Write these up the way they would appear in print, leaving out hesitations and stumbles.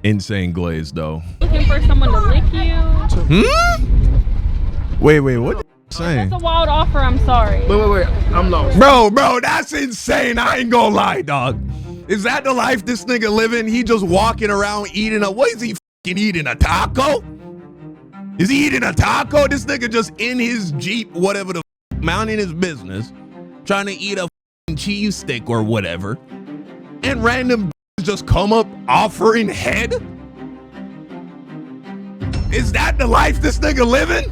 Insane glaze though. Looking for someone to lick you. Wait, what? Saying? That's a wild offer. I'm sorry. Wait. I'm lost. Bro, that's insane. I ain't gonna lie, dog. Is that the life this nigga living? He just walking around eating what is he fucking eating? A taco? Is he eating a taco? This nigga just in his Jeep, whatever the f, mounting his business, trying to eat a fucking cheese stick or whatever. And random just come up offering head? Is that the life this nigga living?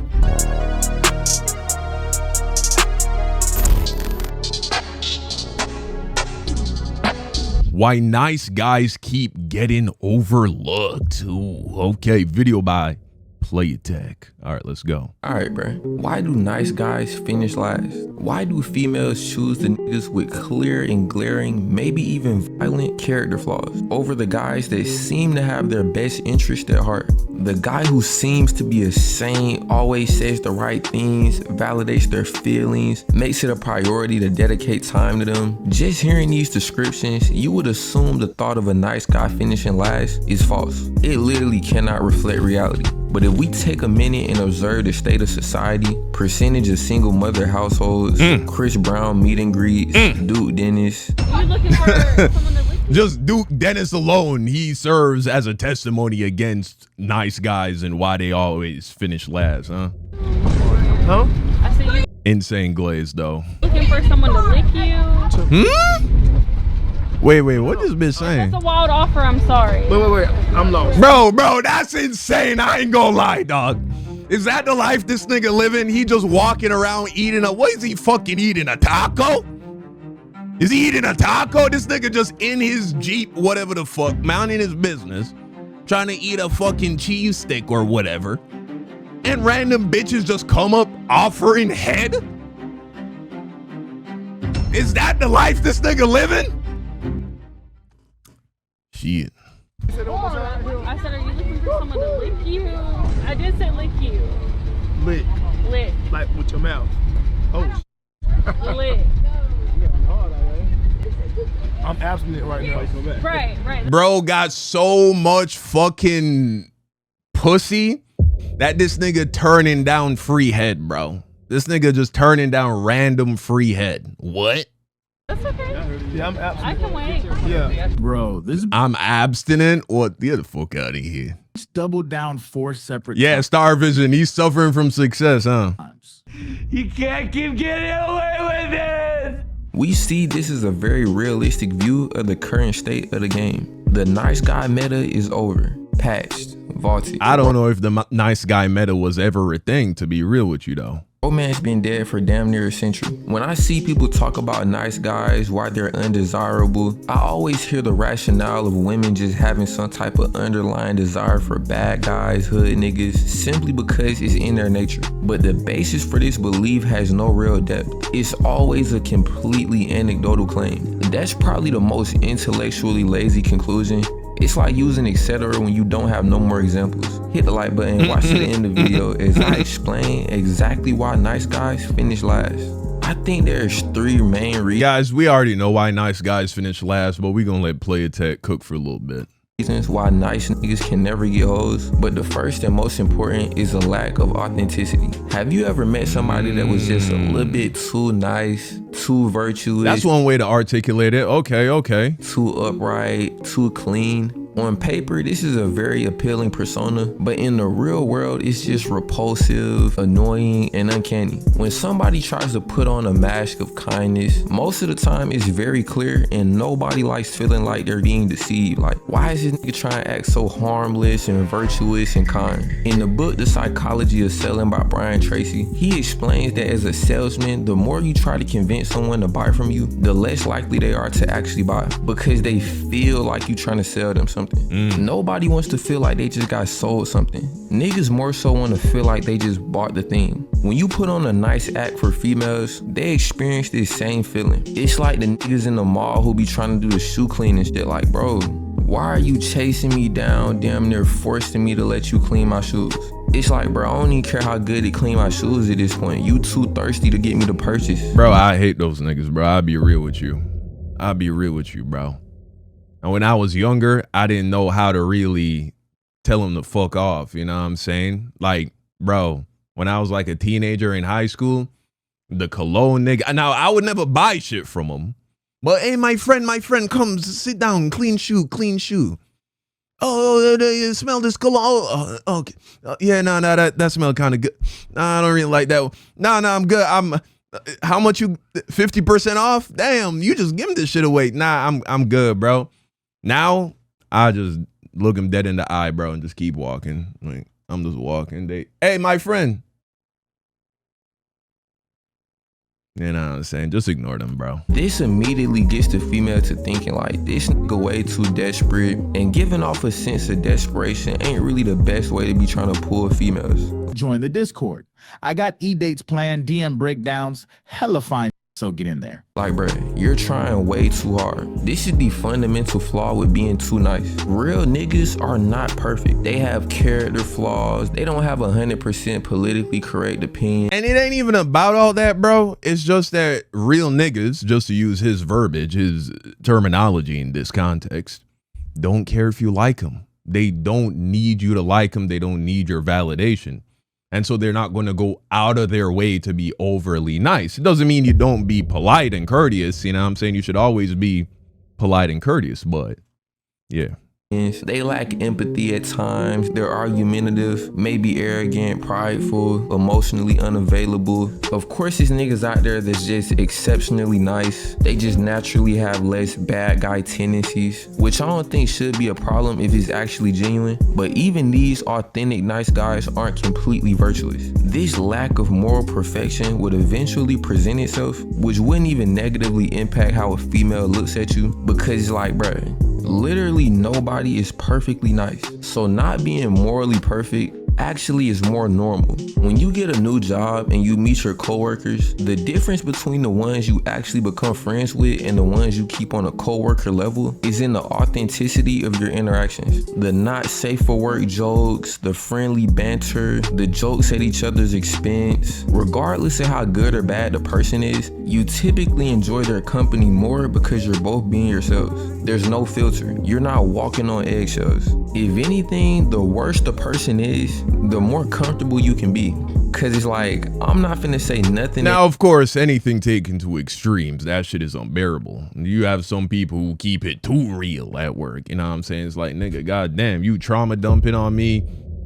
Why nice guys keep getting overlooked. Ooh, okay, video by Play Attack. All right, let's go. All right, bro. Why do nice guys finish last? Why do females choose the niggas with clear and glaring, maybe even violent character flaws over the guys that seem to have their best interest at heart? The guy who seems to be a saint, always says the right things, validates their feelings, makes it a priority to dedicate time to them. Just hearing these descriptions, you would assume the thought of a nice guy finishing last is false. It literally cannot reflect reality. But if we take a minute and observe the state of society, percentage of single mother households, Chris Brown meet and greets, Duke Dennis. Are you looking for someone to lick you? Just Duke Dennis alone, he serves as a testimony against nice guys and why they always finish last, huh? Huh? I see you Insane glaze though. looking for someone to lick you. Wait, what this bitch saying? That's a wild offer. I'm sorry. Wait. I'm lost. Bro, that's insane. I ain't gonna lie, dog. Is that the life this nigga living? He just walking around eating what is he fucking eating? A taco? Is he eating a taco? This nigga just in his Jeep, whatever the fuck, mounting his business, trying to eat a fucking cheese stick or whatever. And random bitches just come up offering head? Is that the life this nigga living? Shit. I said, are you looking for someone to lick you? I did say lick you. Lick. Lick. Like with your mouth. Oh, Lick. I'm abstinent right now. Right. Bro got so much fucking pussy that this nigga turning down free head, bro. This nigga just turning down random free head. What? That's okay. Yeah, I'm abstinent. I can wait. Yeah. Bro, this I'm abstinent or get the fuck out of here. doubled down 4 separate Yeah, Star Vision, he's suffering from success, huh? times. You can't keep getting away with it! We see this is a very realistic view of the current state of the game. The nice guy meta is over, patched, vaulted. I don't know if the nice guy meta was ever a thing, to be real with you though. Romance been dead for damn near a century. When I see people talk about nice guys, why they're undesirable, I always hear the rationale of women just having some type of underlying desire for bad guys, hood niggas, simply because it's in their nature. But the basis for this belief has no real depth. It's always a completely anecdotal claim. That's probably the most intellectually lazy conclusion. It's like using etc. when you don't have no more examples. Hit the like button and watch to the end of the video as I explain exactly why nice guys finish last. I think there's 3 main Guys, we already know why nice guys finish last, but we gonna let Play Attack cook for a little bit. reasons why nice niggas can never get hoes, but the first and most important is a lack of authenticity. Have you ever met somebody that was just a little bit too nice, too virtuous? That's one way to articulate it. Okay. Too upright, too clean. On paper, this is a very appealing persona, but in the real world, it's just repulsive, annoying, and uncanny. When somebody tries to put on a mask of kindness, most of the time it's very clear and nobody likes feeling like they're being deceived. Like, why is this nigga trying to act so harmless and virtuous and kind? In the book, The Psychology of Selling by Brian Tracy, he explains that as a salesman, the more you try to convince someone to buy from you, the less likely they are to actually buy, because they feel like you trying to sell them something. Nobody wants to feel like they just got sold something. Niggas more so want to feel like they just bought the thing. When you put on a nice act for females, they experience this same feeling. It's like the niggas in the mall who be trying to do the shoe cleaning shit. Like, bro, why are you chasing me down, damn near forcing me to let you clean my shoes? It's like, bro, I don't even care how good to clean my shoes at this point. You too thirsty to get me to purchase. Bro, I hate those niggas, bro. I'll be real with you. Bro. And when I was younger, I didn't know how to really tell them to fuck off. You know what I'm saying? Like, bro, when I was like a teenager in high school, the cologne nigga. Now, I would never buy shit from him. But, hey, my friend, comes, sit down, clean shoe. Oh, you smell this cologne? Oh, okay. Yeah, no, that smelled kind of good. Nah, I don't really like that. No, I'm good. How much you, 50% off? Damn, you just give him this shit away. Nah, I'm good, bro. Now, I just look him dead in the eye, bro, and just keep walking. Like, I'm just walking. Hey, my friend. You know what I'm saying? Just ignore them, bro. This immediately gets the female to thinking like, this nigga way too desperate, and giving off a sense of desperation ain't really the best way to be trying to pull females. Join the Discord. I got e-dates planned, DM breakdowns, hella fine, so get in there. Like, bruh, you're trying way too hard. This is the fundamental flaw with being too nice. Real niggas are not perfect. They have character flaws. They don't have 100% politically correct opinion. And it ain't even about all that, bro. It's just that real niggas, just to use his verbiage, his terminology in this context, don't care if you like them. They don't need you to like them. They don't need your validation. And so they're not going to go out of their way to be overly nice. It doesn't mean you don't be polite and courteous. You know what I'm saying? You should always be polite and courteous, but yeah. They lack empathy at times. They're argumentative, maybe arrogant, prideful, emotionally unavailable. Of course, there's niggas out there that's just exceptionally nice. They just naturally have less bad guy tendencies, which I don't think should be a problem if it's actually genuine. But even these authentic nice guys aren't completely virtuous. This lack of moral perfection would eventually present itself, which wouldn't even negatively impact how a female looks at you, because it's like, bruh, literally nobody is perfectly nice. So not being morally perfect actually is more normal. When you get a new job and you meet your coworkers, the difference between the ones you actually become friends with and the ones you keep on a coworker level is in the authenticity of your interactions. The not safe for work jokes, the friendly banter, the jokes at each other's expense. Regardless of how good or bad the person is, you typically enjoy their company more because you're both being yourselves. There's no filter. You're not walking on eggshells. If anything, the worse the person is, the more comfortable you can be. Cause it's like, I'm not finna say nothing. Now, of course, anything taken to extremes, that shit is unbearable. You have some people who keep it too real at work. You know what I'm saying? It's like, nigga, goddamn, you trauma dumping on me.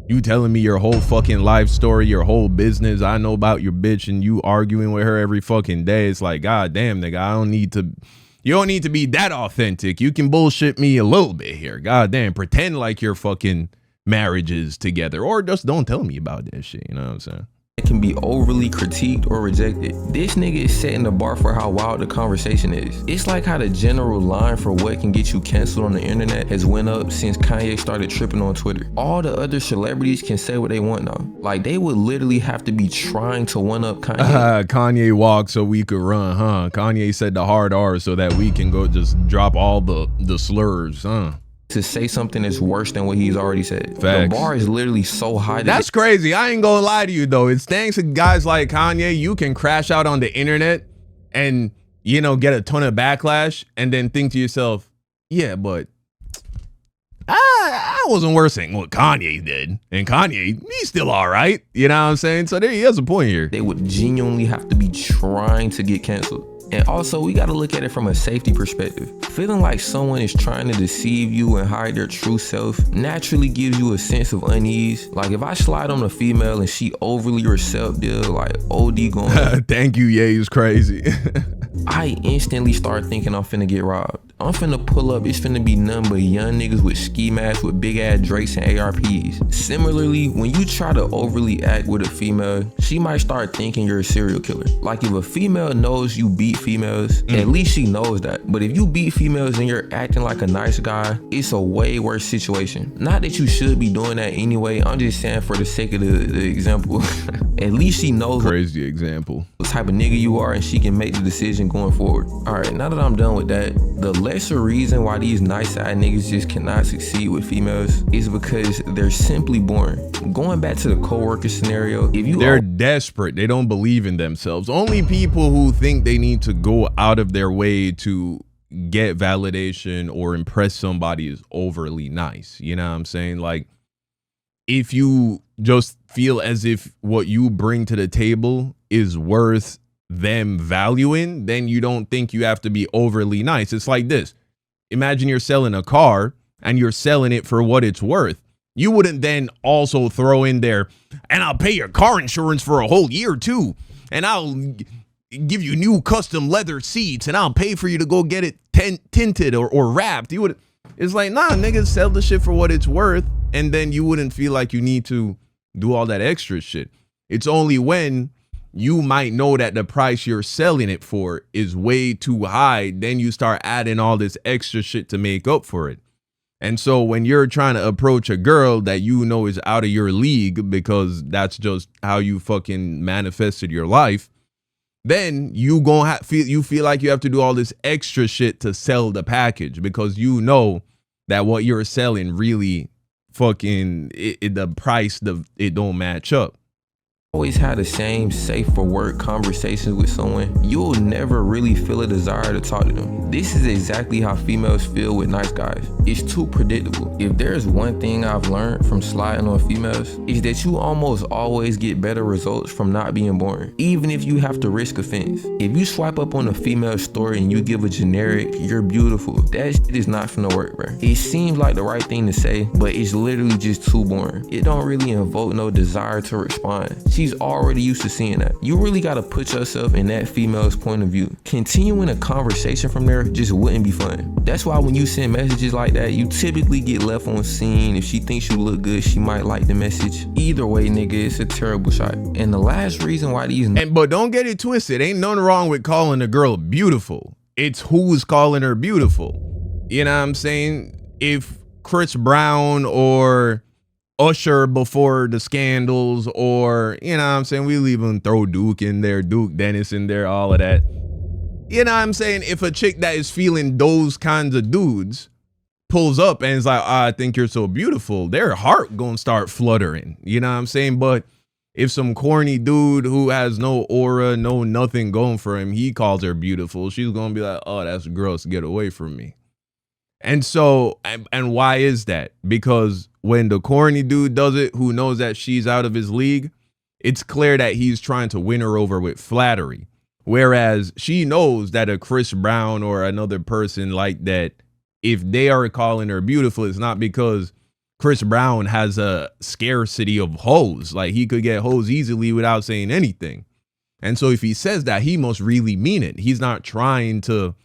You telling me your whole fucking life story, your whole business. I know about your bitch and you arguing with her every fucking day. It's like, goddamn, nigga, you don't need to be that authentic. You can bullshit me a little bit here. Goddamn, pretend like your fucking marriage is together, or just don't tell me about that shit. You know what I'm saying? It can be overly critiqued or rejected. This nigga is setting the bar for how wild the conversation is. It's like how the general line for what can get you canceled on the internet has went up since Kanye started tripping on Twitter. All the other celebrities can say what they want now. Like, they would literally have to be trying to one up Kanye. Kanye walked so we could run, huh? Kanye said the hard R so that we can go just drop all the slurs, huh? To say something that's worse than what he's already said. Facts. The bar is literally so high. That's crazy. I ain't gonna lie to you though. It's thanks to guys like Kanye, you can crash out on the internet and, you know, get a ton of backlash and then think to yourself, yeah, but I wasn't worse than what Kanye did. And Kanye, he's still all right. You know what I'm saying? So there he has a point here. They would genuinely have to be trying to get canceled. And also, we gotta look at it from a safety perspective. Feeling like someone is trying to deceive you and hide their true self naturally gives you a sense of unease. Like, if I slide on a female and she overly receptive, like OD going, thank you, yeah, he's crazy. I instantly start thinking I'm finna get robbed. I'm finna pull up, it's finna be none but young niggas with ski masks with big ass Drakes and ARPs. Similarly, when you try to overly act with a female, she might start thinking you're a serial killer. Like, if a female knows you beat females, at least she knows that. But if you beat females and you're acting like a nice guy, it's a way worse situation. Not that you should be doing that anyway, I'm just saying for the sake of the example. At least she knows crazy example. What type of nigga you are and she can make the decision going forward. Alright, now that I'm done with that, the lesser reason why these nice side niggas just cannot succeed with females is because they're simply boring. Going back to the coworker scenario, they're desperate. They don't believe in themselves. Only people who think they need to go out of their way to get validation or impress somebody is overly nice. You know what I'm saying? Like, if you just feel as if what you bring to the table is worth them valuing, then you don't think you have to be overly nice. It's like this. Imagine you're selling a car and you're selling it for what it's worth. You wouldn't then also throw in there, and I'll pay your car insurance for a whole year too. And I'll give you new custom leather seats, and I'll pay for you to go get it tinted or wrapped. You would. It's like, nah, niggas, sell the shit for what it's worth. And then you wouldn't feel like you need to do all that extra shit. It's only when you might know that the price you're selling it for is way too high, then you start adding all this extra shit to make up for it. And so when you're trying to approach a girl that you know is out of your league because that's just how you fucking manifested your life, then you gonna feel like you have to do all this extra shit to sell the package because you know that what you're selling really fucking the price, it don't match up. Always had the same safe for work conversations with someone, you'll never really feel a desire to talk to them. This is exactly how females feel with nice guys. It's too predictable. If there's one thing I've learned from sliding on females, is that you almost always get better results from not being boring, even if you have to risk offense. If you swipe up on a female story and you give a generic, "You're beautiful," that shit is not finna work, bro. It seems like the right thing to say, but it's literally just too boring. It don't really invoke no desire to respond. She's already used to seeing that. You really gotta put yourself in that female's point of view. Continuing a conversation from there just wouldn't be fun. That's why when you send messages like that, you typically get left on scene. If she thinks you look good, she might like the message. Either way, nigga, it's a terrible shot. And the last reason why these but don't get it twisted. Ain't nothing wrong with calling a girl beautiful. It's who's calling her beautiful. You know what I'm saying? If Chris Brown or Usher before the scandals, or, you know what I'm saying, we'll even throw Duke in there, Duke Dennis in there, all of that. You know what I'm saying? If a chick that is feeling those kinds of dudes pulls up and is like, I think you're so beautiful, their heart gonna start fluttering. You know what I'm saying? But if some corny dude who has no aura, no nothing going for him, he calls her beautiful, she's gonna be like, oh, that's gross, get away from me. And so, and why is that? Because when the corny dude does it, who knows that she's out of his league, it's clear that he's trying to win her over with flattery. Whereas she knows that a Chris Brown or another person like that, if they are calling her beautiful, it's not because Chris Brown has a scarcity of hoes. Like, he could get hoes easily without saying anything. And so if he says that, he must really mean it. He's not trying to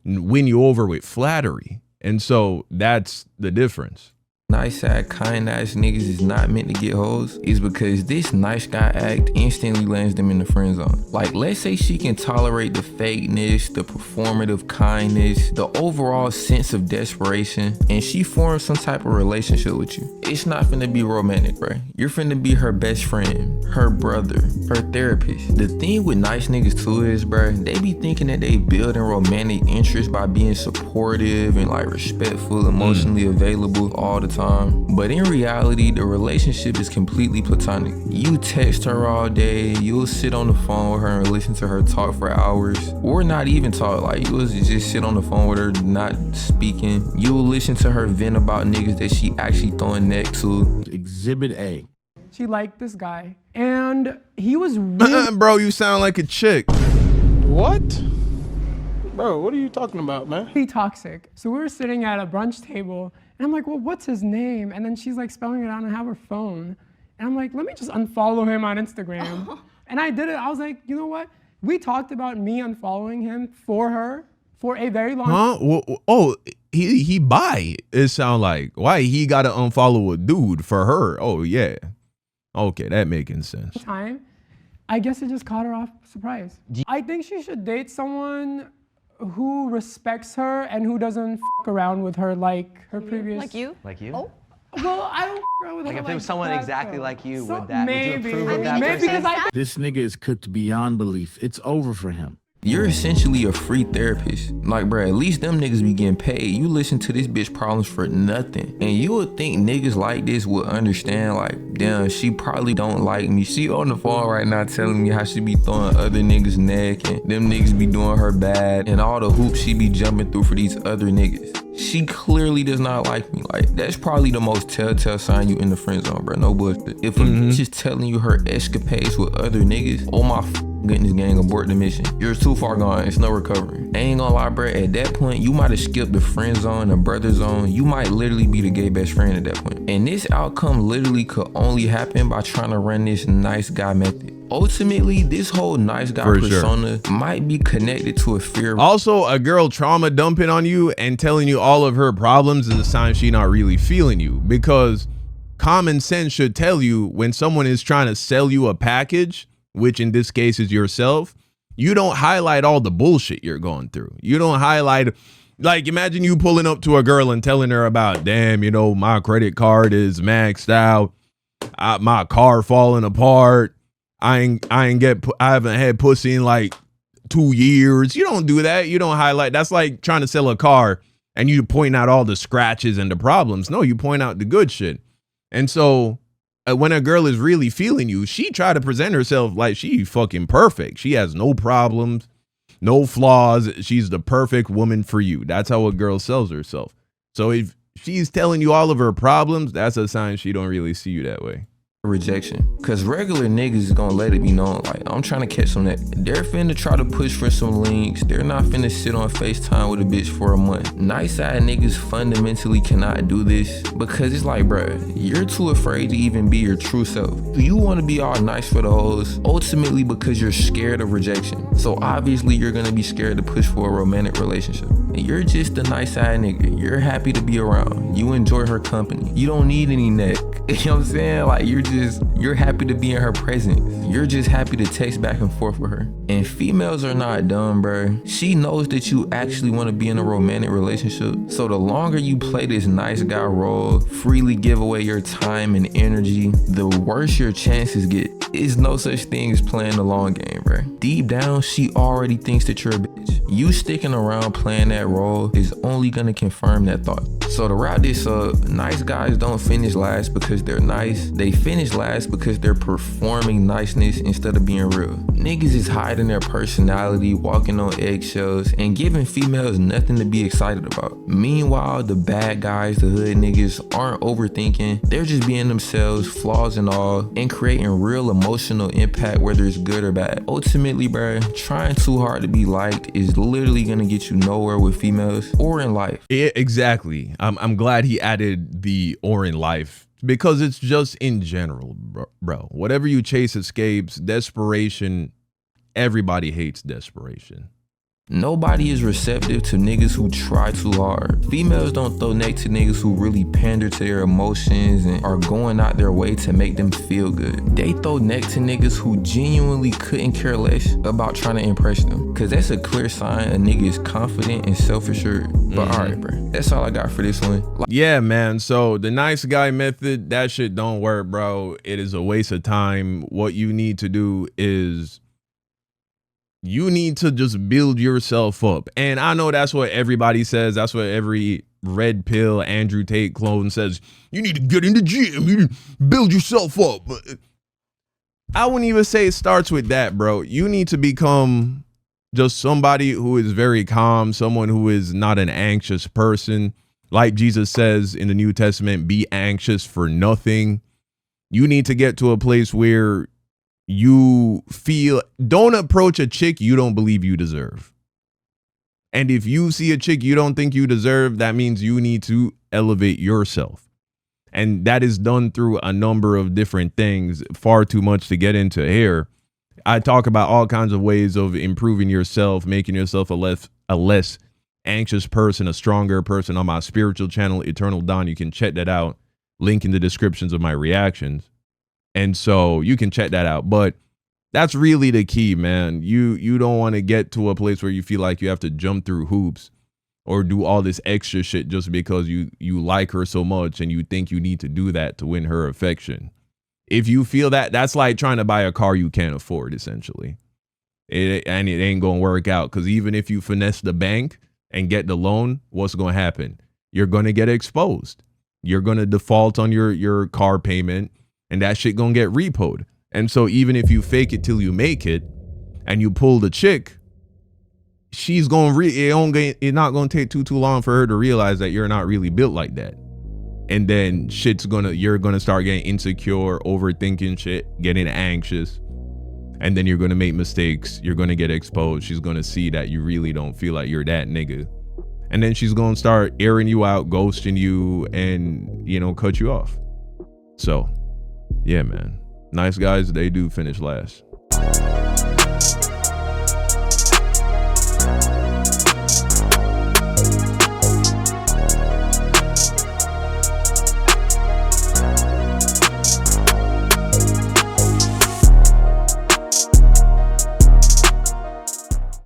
win you over with flattery. And so that's the difference. Nice ass, kind ass niggas is not meant to get hoes is because this nice guy act instantly lands them in the friend zone. Like, let's say she can tolerate the fakeness, the performative kindness, the overall sense of desperation, and she forms some type of relationship with you. It's not finna be romantic, bro. You're finna be her best friend, her brother, her therapist. The thing with nice niggas too is, bro, they be thinking that they building romantic interest by being supportive and like respectful, emotionally available all the time. But in reality, the relationship is completely platonic. You text her all day, you'll sit on the phone with her and listen to her talk for hours, or not even talk. Like, you'll just sit on the phone with her, not speaking. You'll listen to her vent about niggas that she actually throwing neck to. Exhibit A. She liked this guy, and he was really Bro, you sound like a chick. What? Bro, what are you talking about, man? toxic. So we were sitting at a brunch table, and I'm like, well, what's his name? And then she's like spelling it out and I have her phone. And I'm like, let me just unfollow him on Instagram. And I did it. I was like, you know what? We talked about me unfollowing him for her for a very long Huh? Oh, he bi. It sound like, why he gotta unfollow a dude for her? Oh yeah. Okay, that making sense. time. I guess it just caught her off surprise. I think she should date someone who respects her and who doesn't f around with her like her previous. Like you? Like you? Oh. Well, I don't f around with Like her if there was like someone that, exactly though. like you, So would you approve of that maybe person? because I This nigga is cooked beyond belief. It's over for him. You're essentially a free therapist. Like, bro, at least them niggas be getting paid. You listen to this bitch problems for nothing. And you would think niggas like this would understand, like, damn, she probably don't like me. She on the phone right now telling me how she be throwing other niggas' neck and them niggas be doing her bad and all the hoops she be jumping through for these other niggas. She clearly does not like me. Like, that's probably the most telltale sign you in the friend zone, bro. No bullshit. If a bitch is telling you her escapades with other niggas, oh my goodness, gang, abort the mission. You're too far gone. It's no recovery. I ain't gonna lie, bro. At that point, you might have skipped the friend zone, the brother zone. You might literally be the gay best friend at that point. And this outcome literally could only happen by trying to run this nice guy method. Ultimately, this whole nice guy persona might be connected to a fear. Also, a girl trauma dumping on you and telling you all of her problems is a sign she not really feeling you, because common sense should tell you when someone is trying to sell you a package, which in this case is yourself, you don't highlight all the bullshit you're going through. You don't highlight, like, imagine you pulling up to a girl and telling her about, damn, you know, my credit card is maxed out, my car falling apart, I haven't had pussy in like 2 years. You don't do that. You don't highlight. That's like trying to sell a car and you point out all the scratches and the problems. No, you point out the good shit. And so when a girl is really feeling you, she try to present herself like she fucking perfect. She has no problems, no flaws. She's the perfect woman for you. That's how a girl sells herself. So if she's telling you all of her problems, that's a sign she don't really see you that way. Rejection. Cause regular niggas is gonna let it be known, like, I'm trying to catch some that. They're finna try to push for some links. They're not finna sit on FaceTime with a bitch for a month. Nice side niggas fundamentally cannot do this because it's like, bruh, you're too afraid to even be your true self. You wanna be all nice for the hoes, ultimately because you're scared of rejection. So obviously you're gonna be scared to push for a romantic relationship. And you're just a nice side nigga. You're happy to be around. You enjoy her company. You don't need any neck. You know what I'm saying? Like, you're happy to be in her presence. You're just happy to text back and forth with her. And females are not dumb, bro. She knows that you actually want to be in a romantic relationship. So the longer you play this nice guy role, freely give away your time and energy, the worse your chances get. It's no such thing as playing the long game, bro. Deep down, she already thinks that you're a bitch. You sticking around playing that role is only gonna confirm that thought. So to wrap this up, nice guys don't finish last because they're nice. They finish last because they're performing niceness instead of being real. Niggas is hiding their personality, walking on eggshells, and giving females nothing to be excited about. Meanwhile, the bad guys, the hood niggas, aren't overthinking. They're just being themselves, flaws and all, and creating real emotional impact, whether it's good or bad. Ultimately, bruh, trying too hard to be liked is literally gonna get you nowhere with females or in life. Yeah, exactly. I'm glad he added the or in life, because it's just in general, bro. Whatever you chase escapes. Desperation. Everybody hates desperation. Nobody is receptive to niggas who try too hard. Females don't throw neck to niggas who really pander to their emotions and are going out their way to make them feel good. They throw neck to niggas who genuinely couldn't care less about trying to impress them. Cause that's a clear sign a nigga is confident and self-assured. But alright, bro, that's all I got for this one. Yeah, man. So the nice guy method, that shit don't work, bro. It is a waste of time. What you need to do is you need to just build yourself up. And I know that's what everybody says. That's what every red pill Andrew Tate clone says. You need to get in the gym. You need to build yourself up. But I wouldn't even say it starts with that, bro. You need to become just somebody who is very calm, someone who is not an anxious person. Like Jesus says in the New Testament, be anxious for nothing. You need to get to a place where you feel, don't approach a chick you don't believe you deserve. And if you see a chick you don't think you deserve, that means you need to elevate yourself. And that is done through a number of different things, far too much to get into here. I talk about all kinds of ways of improving yourself, making yourself a less anxious person, a stronger person on my spiritual channel, Eternal Dawn. You can check that out. Link in the descriptions of my reactions. And so you can check that out. But that's really the key, man. You don't want to get to a place where you feel like you have to jump through hoops or do all this extra shit just because you like her so much and you think you need to do that to win her affection. If you feel that, that's like trying to buy a car you can't afford, essentially. it ain't gonna work out. Because even if you finesse the bank and get the loan, what's gonna happen? You're gonna get exposed. You're gonna default on your car payment, and that shit gonna get repoed. And so even if you fake it till you make it, and you pull the chick, she's gonna it's not gonna take too long for her to realize that you're not really built like that. And then you're gonna start getting insecure, overthinking shit, getting anxious, and then you're gonna make mistakes. You're gonna get exposed. She's gonna see that you really don't feel like you're that nigga, and then she's gonna start airing you out, ghosting you, and cut you off. So yeah, man, nice guys, they do finish last.